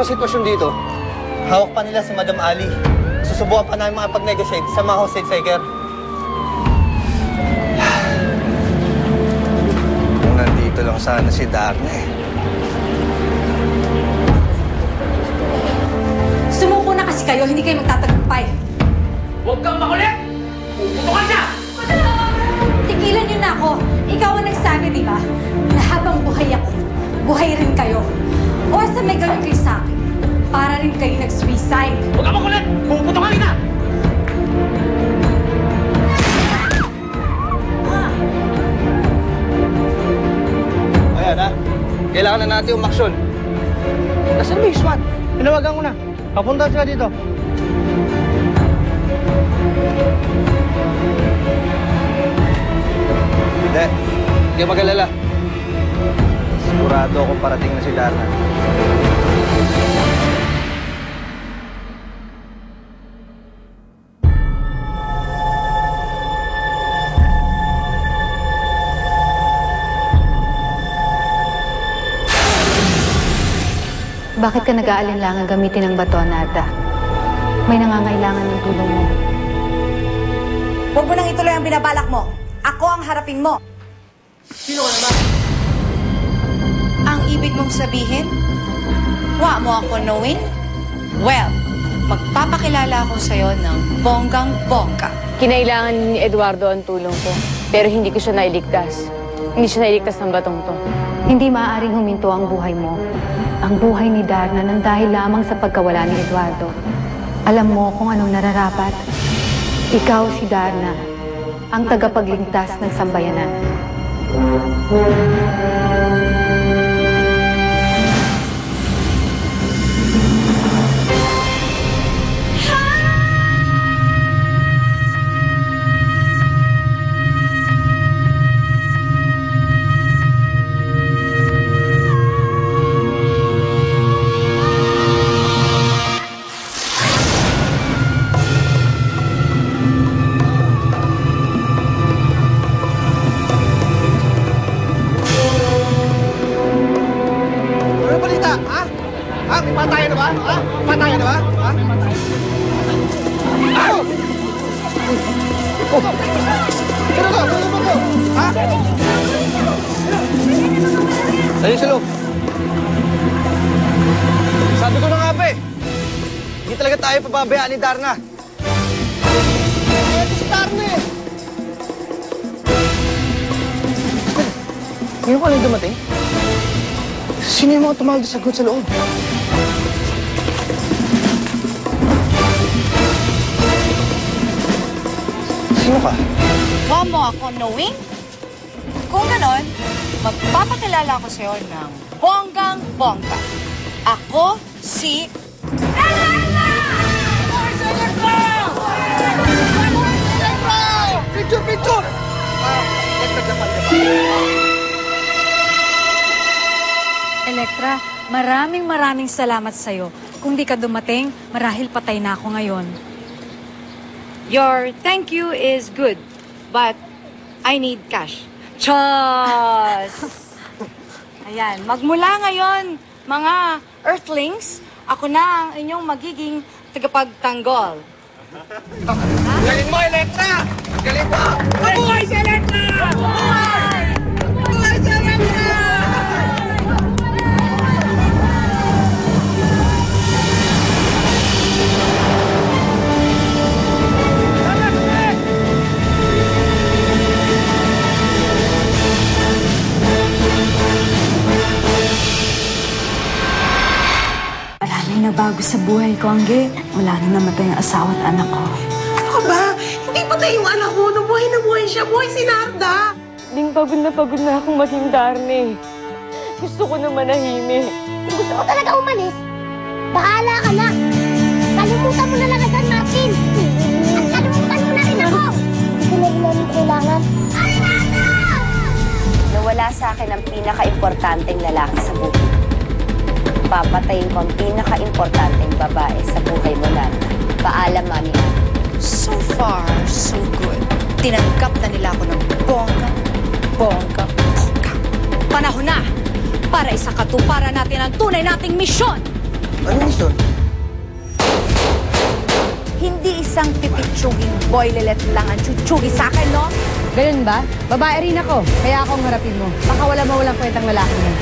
Anong sitwasyon dito? Hawak pa nila si Madam Ali. Susubukan pa namin makapag-negotiate sa mga hostage taker. Kung nandito lang sana si Darna eh. Sumuko na kasi kayo, hindi kayo magtatagumpay. Huwag kang makulit! Puputukan siya! Tigilan niyo na ako. Ikaw ang nagsabi, di ba? Na habang buhay ako, buhay rin kayo. O sa may gawin kayo sa akin, para rin kayo nag-suicide. Huwag kang makulit! Puputukan kita! Ayan ha, kailangan na natin umaksyon. Nasaan ba yung SWAT? Tinawagan ko na. Papunta sila dito. Hindi, hindi mag-alala. Sigurado akong parating na si Darna. Bakit ka nag-aalinlangan gamitin ang bato, Narda? May nangangailangan ng tulong mo. Huwag mo nang ituloy ang binabalak mo. Ako ang harapin mo. Sino ka naman? Ang ibig mong sabihin? Wa mo ako knowing? Well, magpapakilala ako sa'yo ng bonggang-bongga. Kinailangan ni Eduardo ang tulong ko, pero hindi ko siya nailigtas. Hindi siya nailigtas ng batong to. Hindi maaaring huminto ang buhay mo. Ang buhay ni Darna nang dahil lamang sa pagkawala ni Eduardo. Alam mo kung anong nararapat? Ikaw si Darna, ang tagapagligtas ng sambayanan. May patayan na ba? Ha? Patayan na ba? Ha? Ow! Oh! Ano ka? Ano ba ko? Ha? Ayun sa loob. Sabi ko na nga ba eh. Hindi talaga tayo pababayaan ni Darna. Ito si Darna eh! Ngayon ka lang dumating? Sino yung mga tumawag sa sagot sa loob? Sino ka? Wa mo ako knowing? Kung ganon, magpapakilala ako sa'yo ng bonggang-bongga. Ako si... Picture! Picture! Elektra, maraming salamat sa'yo. Kung di ka dumating, marahil patay na ako ngayon. Your thank you is good, but I need cash. Chos! Ayan, magmula ngayon, mga Earthlings, ako na ang inyong magiging tagapagtanggol. Galing mo, Elektra! Galing mo! Mabuhay si Elektra! Mabuhay si Elektra! Bago sa buhay ko, Angge. Wala na namatay ang asawa at anak ko. Ano ka ba? Hindi patay yung anak mo. Nabuhay na buhay siya. Buhay si Narda. Ding pagod na akong maging Darna. Gusto ko na manahimik. Kung gusto ko talaga umalis, bahala ka na. Kalimutan mo na lang agad natin. At kalimutan mo na rin ako. Hindi na rin namin kailangan. Arnaldo! Nawala sa akin ang pinaka-importanteng lalaki sa buhay. Papatayin ko ang pinaka-importanteng babae sa buhay mo, Narda. Paalam, Mami Ann. So far, so good. Tinanggap na nila ako ng bongga. Panahon na para isakatuparan natin ang tunay nating misyon. Anong mission? Hindi isang pipitsuging boy lelet lang ang chuchugi sa akin, no? Ganun ba? Babae rin ako, kaya akong harapin mo. Baka wala mawalang kwentang lalaki yan.